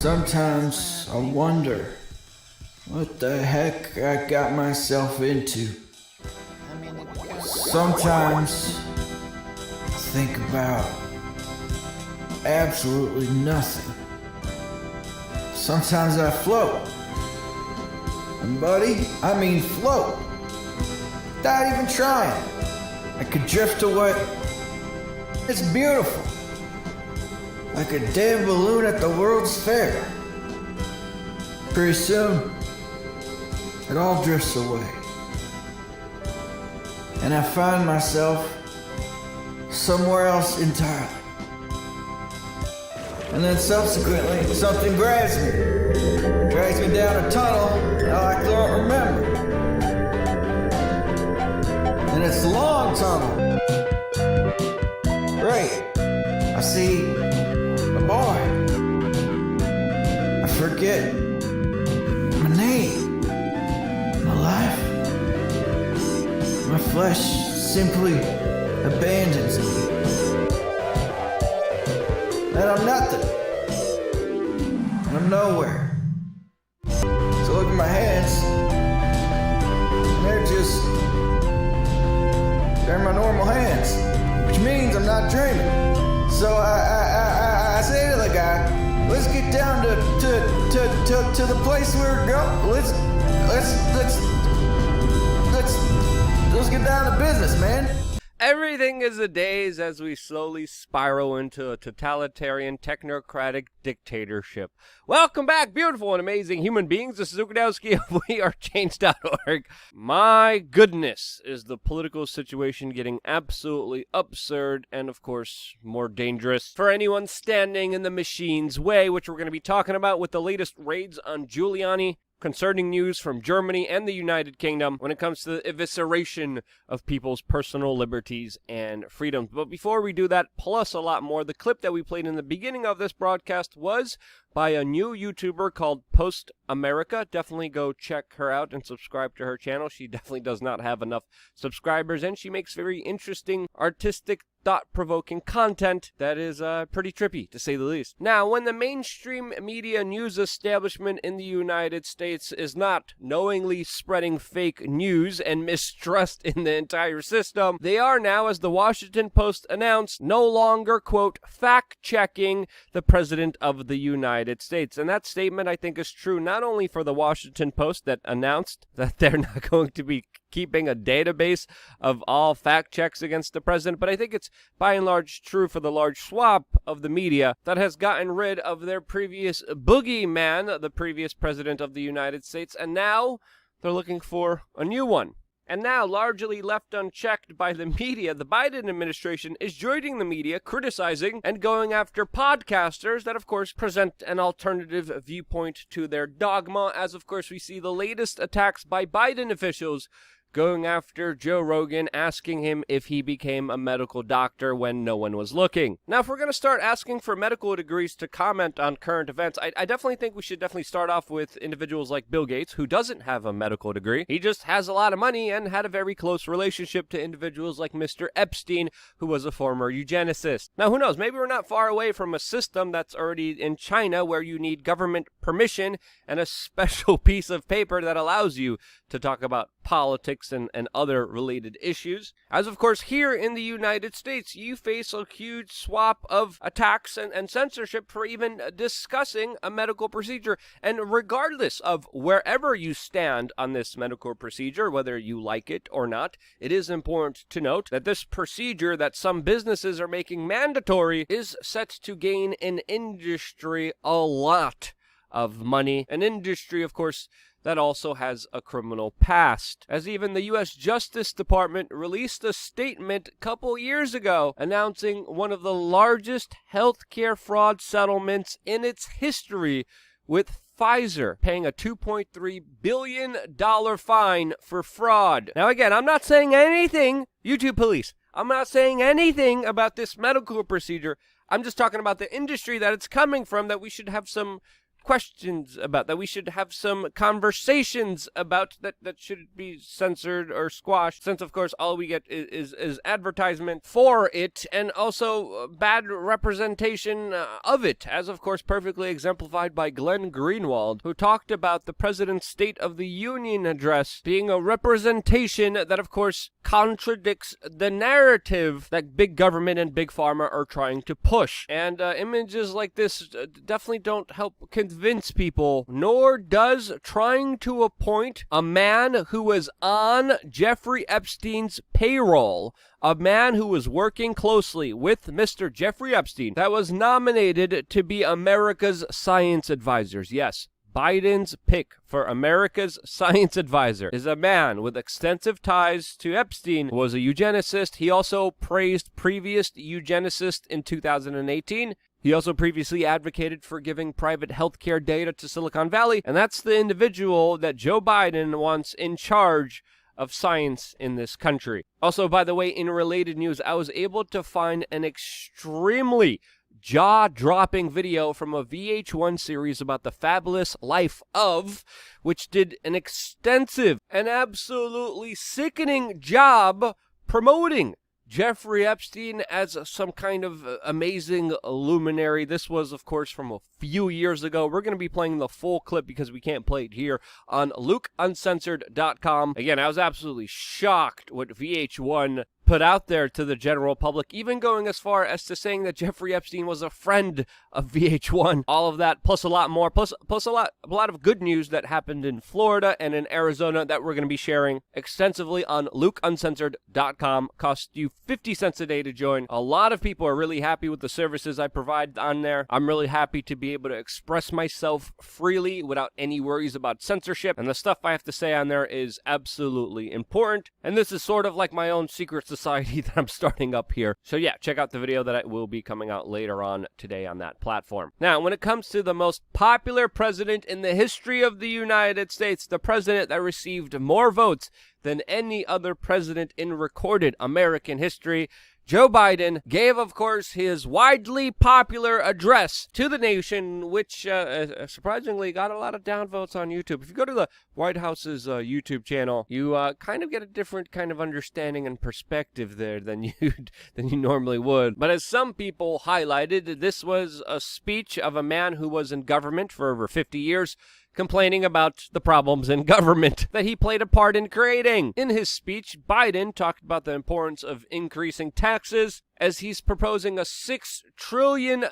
Sometimes I wonder what the heck I got myself into. Sometimes I think about absolutely nothing. Sometimes I float. And buddy, I mean float. Without even trying. I could drift away. It's beautiful. Like a damn balloon at the World's Fair. Pretty soon, it all drifts away. And I find myself somewhere else entirely. And then subsequently, something grabs me. Drags me down a tunnel that I don't remember. And it's a long tunnel. Great. I see a boy. I forget my name, my life. My flesh simply abandons me. And I'm nothing. I'm nowhere. So look at my hands. They're my normal hands, which means I'm not dreaming. So I say to the guy, let's get down to the place where we're going. Let's get down to business, man. Everything is a daze as we slowly spiral into a totalitarian, technocratic dictatorship. Welcome back, beautiful and amazing human beings. This is Ukadowski of WeAreChange.org. My goodness, is the political situation getting absolutely absurd and, of course, more dangerous for anyone standing in the machine's way, which we're going to be talking about with the latest raids on Giuliani. Concerning news from Germany and the United Kingdom when it comes to the evisceration of people's personal liberties and freedoms. But before we do that, plus a lot more, the clip that we played in the beginning of this broadcast was by a new YouTuber called Post America. Definitely go check her out and subscribe to her channel. She definitely does not have enough subscribers, and she makes very interesting, artistic, thought-provoking content that is pretty trippy, to say the least. Now, when the mainstream media news establishment in the United States is not knowingly spreading fake news and mistrust in the entire system, they are now, as the Washington Post announced, no longer, quote, fact-checking the President of the United States. And that statement, I think, is true not only for the Washington Post that announced that they're not going to be keeping a database of all fact checks against the president, but I think it's by and large true for the large swath of the media that has gotten rid of their previous boogeyman, the previous president of the United States, and now they're looking for a new one. And now, largely left unchecked by the media, the Biden administration is joining the media, criticizing and going after podcasters that, of course, present an alternative viewpoint to their dogma, as, of course, we see the latest attacks by Biden officials going after Joe Rogan, asking him if he became a medical doctor when no one was looking. Now, if we're going to start asking for medical degrees to comment on current events, I definitely think we should definitely start off with individuals like Bill Gates, who doesn't have a medical degree. He just has a lot of money and had a very close relationship to individuals like Mr. Epstein, who was a former eugenicist. Now, who knows? Maybe we're not far away from a system that's already in China where you need government permission and a special piece of paper that allows you to talk about politics and other related issues. As of course here in the United States, you face a huge swath of attacks and censorship for even discussing a medical procedure. And regardless of wherever you stand on this medical procedure, whether you like it or not, it is important to note that this procedure that some businesses are making mandatory is set to gain an industry a lot of money. An industry, of course, that also has a criminal past, as even the U.S. Justice Department released a statement a couple years ago announcing one of the largest healthcare fraud settlements in its history, with Pfizer paying a $2.3 billion fine for fraud. Now again, I'm not saying anything, YouTube police, I'm not saying anything about this medical procedure. I'm just talking about the industry that it's coming from, that we should have some questions about, that we should have some conversations about, that should be censored or squashed, since of course all we get is advertisement for it, and also bad representation of it, as of course perfectly exemplified by Glenn Greenwald, who talked about the President's State of the Union address being a representation that of course contradicts the narrative that big government and big pharma are trying to push. And images like this definitely don't help convince people, nor does trying to appoint a man who was on Jeffrey Epstein's payroll, a man who was working closely with Mr. Jeffrey Epstein, that was nominated to be America's science advisors. Yes, Biden's pick for America's science advisor is a man with extensive ties to Epstein, who was a eugenicist. He also praised previous eugenicists in 2018. He also previously advocated for giving private healthcare data to Silicon Valley, and that's the individual that Joe Biden wants in charge of science in this country. Also, by the way, in related news, I was able to find an extremely jaw-dropping video from a VH1 series about the fabulous life of, which did an extensive and absolutely sickening job promoting Jeffrey Epstein as some kind of amazing luminary. This was, of course, from a few years ago. We're going to be playing the full clip because we can't play it here on LukeUncensored.com. Again, I was absolutely shocked what VH1 put out there to the general public, even going as far as to saying that Jeffrey Epstein was a friend of VH1. All of that, plus a lot more, plus a lot of good news that happened in Florida and in Arizona that we're going to be sharing extensively on LukeUncensored.com. Costs you 50 cents a day to join. A lot of people are really happy with the services I provide on there. I'm really happy to be able to express myself freely without any worries about censorship, and the stuff I have to say on there is absolutely important. And this is sort of like my own secret society that I'm starting up here. So yeah, check out the video that will be coming out later on today on that platform. Now, when it comes to the most popular president in the history of the United States, the president that received more votes than any other president in recorded American history, Joe Biden gave, of course, his widely popular address to the nation, which surprisingly got a lot of downvotes on YouTube. If you go to the White House's YouTube channel, you kind of get a different kind of understanding and perspective there than you normally would. But as some people highlighted, this was a speech of a man who was in government for over 50 years, complaining about the problems in government that he played a part in creating. In his speech, Biden talked about the importance of increasing taxes, as he's proposing a $6 trillion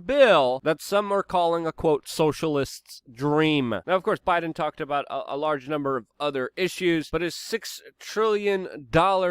bill that some are calling a, quote, socialist's dream. Now, of course, Biden talked about a large number of other issues, but his $6 trillion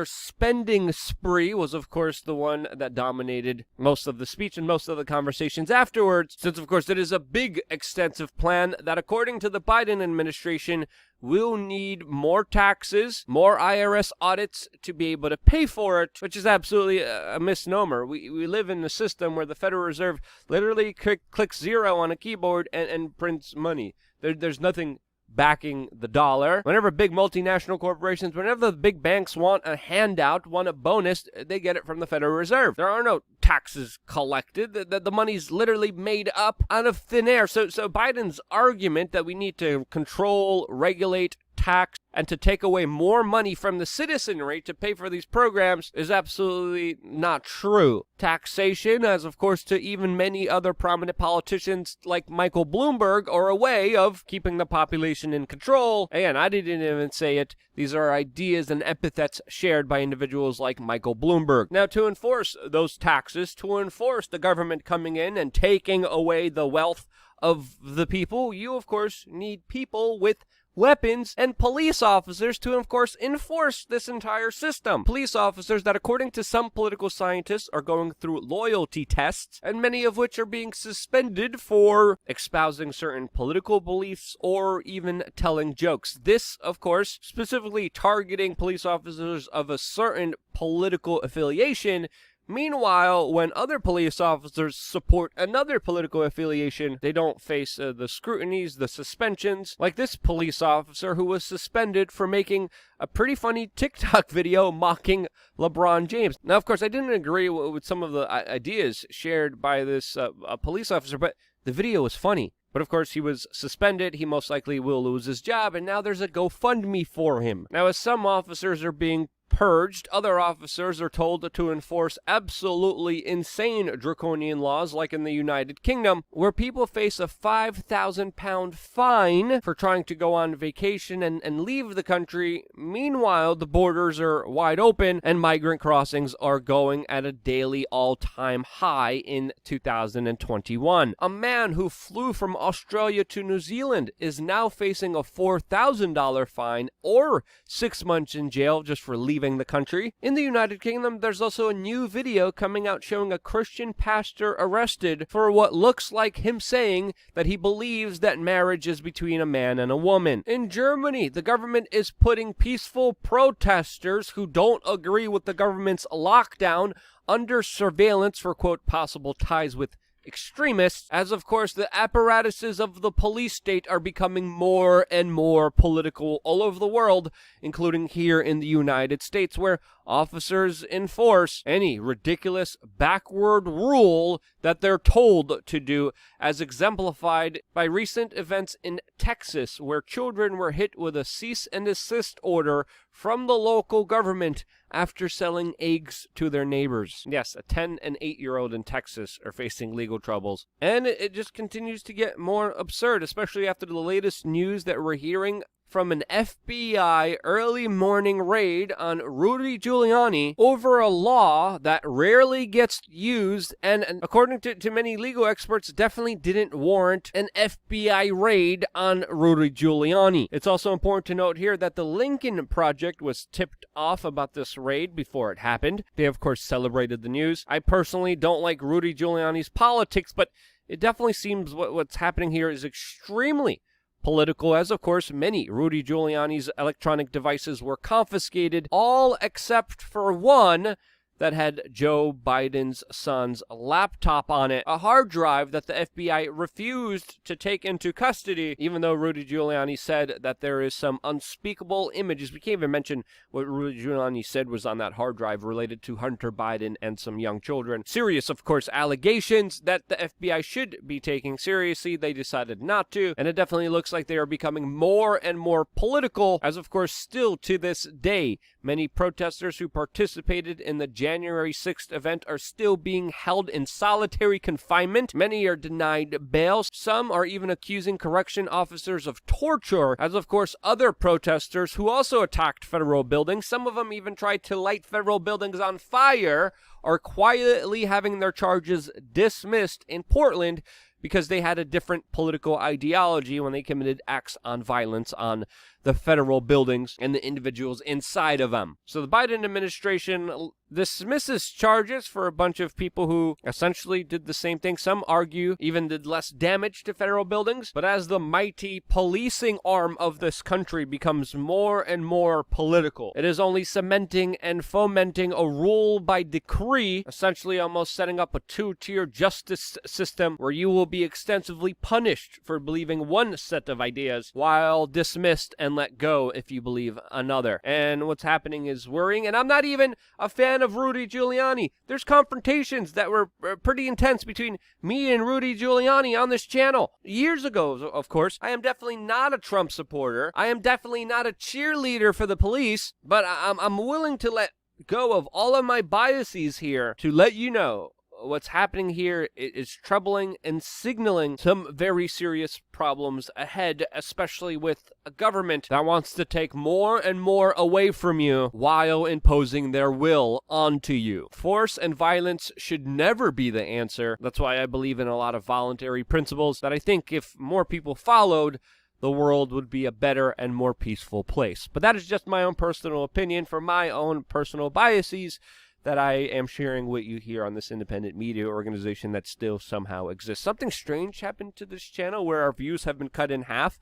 spending spree was, of course, the one that dominated most of the speech and most of the conversations afterwards, since, of course, it is a big, extensive plan that, according to the Biden administration, will need more taxes, more IRS audits to be able to pay for it, which is absolutely a misnomer. We live in a system where the Federal Reserve literally clicks zero on a keyboard and prints money. There's nothing backing the dollar. Whenever big multinational corporations, whenever the big banks want a handout, want a bonus, they get it from the Federal Reserve. There are no taxes collected. The money's literally made up out of thin air. So Biden's argument that we need to control, regulate, tax, and to take away more money from the citizenry to pay for these programs is absolutely not true. Taxation, as of course to even many other prominent politicians like Michael Bloomberg, are a way of keeping the population in control. Again, I didn't even say it. These are ideas and epithets shared by individuals like Michael Bloomberg. Now, to enforce those taxes, to enforce the government coming in and taking away the wealth of the people, you, of course, need people with weapons and police officers to, of course, enforce this entire system. Police officers that, according to some political scientists, are going through loyalty tests, and many of which are being suspended for espousing certain political beliefs or even telling jokes. This, of course, specifically targeting police officers of a certain political affiliation. Meanwhile, when other police officers support another political affiliation, they don't face the scrutinies, the suspensions, like this police officer who was suspended for making a pretty funny TikTok video mocking LeBron James. Now, of course, I didn't agree with some of the ideas shared by this police officer, but the video was funny. But of course, he was suspended. He most likely will lose his job, and now there's a GoFundMe for him. Now, as some officers are being purged, other officers are told to enforce absolutely insane draconian laws, like in the United Kingdom, where people face a £5,000 fine for trying to go on vacation and leave the country. Meanwhile, the borders are wide open and migrant crossings are going at a daily all-time high in 2021. A man who flew from Australia to New Zealand is now facing a $4,000 fine or 6 months in jail just for leaving the country. In the United Kingdom, there's also a new video coming out showing a Christian pastor arrested for what looks like him saying that he believes that marriage is between a man and a woman. In Germany, the government is putting peaceful protesters who don't agree with the government's lockdown under surveillance for, quote, possible ties with extremists, as of course the apparatuses of the police state are becoming more and more political all over the world, including here in the United States, where officers enforce any ridiculous backward rule that they're told to do, as exemplified by recent events in Texas, where children were hit with a cease and desist order from the local government after selling eggs to their neighbors. Yes, a 10 and 8-year-old in Texas are facing legal troubles. And it just continues to get more absurd, especially after the latest news that we're hearing from an FBI early morning raid on Rudy Giuliani over a law that rarely gets used and according to many legal experts, definitely didn't warrant an FBI raid on Rudy Giuliani. It's also important to note here that the Lincoln Project was tipped off about this raid before it happened. They, of course, celebrated the news. I personally don't like Rudy Giuliani's politics, but it definitely seems what's happening here is extremely political, as of course many Rudy Giuliani's electronic devices were confiscated, all except for one that had Joe Biden's son's laptop on it, a hard drive that the FBI refused to take into custody, even though Rudy Giuliani said that there is some unspeakable images. We can't even mention what Rudy Giuliani said was on that hard drive related to Hunter Biden and some young children. Serious, of course, allegations that the FBI should be taking seriously. They decided not to, and it definitely looks like they are becoming more and more political, as of course still to this day, many protesters who participated in the January 6th event are still being held in solitary confinement. Many are denied bail. Some are even accusing correction officers of torture, as of course other protesters who also attacked federal buildings, some of them even tried to light federal buildings on fire, are quietly having their charges dismissed in Portland because they had a different political ideology when they committed acts on violence on the federal buildings and the individuals inside of them. So the Biden administration dismisses charges for a bunch of people who essentially did the same thing. Some argue even did less damage to federal buildings. But as the mighty policing arm of this country becomes more and more political, it is only cementing and fomenting a rule by decree, essentially almost setting up a two-tier justice system where you will be extensively punished for believing one set of ideas while dismissed and let go if you believe another. And what's happening is worrying, and I'm not even a fan of Rudy Giuliani. There's confrontations that were pretty intense between me and Rudy Giuliani on this channel years ago, of course. I am definitely not a Trump supporter. I am definitely not a cheerleader for the police, but I'm willing to let go of all of my biases here to let you know what's happening here is troubling and signaling some very serious problems ahead, especially with a government that wants to take more and more away from you while imposing their will onto you. Force and violence should never be the answer. That's why I believe in a lot of voluntary principles that I think if more people followed, the world would be a better and more peaceful place. But that is just my own personal opinion for my own personal biases that I am sharing with you here on this independent media organization that still somehow exists. Something strange happened to this channel where our views have been cut in half.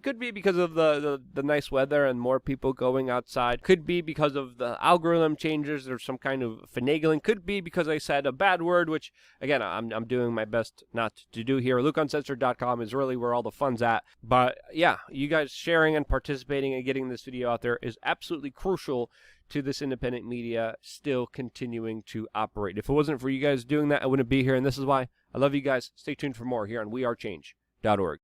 Could be because of the nice weather and more people going outside. Could be because of the algorithm changes or some kind of finagling. Could be because I said a bad word, which, again, I'm doing my best not to do here. LukeUncensored.com is really where all the fun's at. But, yeah, you guys sharing and participating and getting this video out there is absolutely crucial to this independent media still continuing to operate. If it wasn't for you guys doing that, I wouldn't be here, and this is why. I love you guys. Stay tuned for more here on We Are Change. www.theyre.org.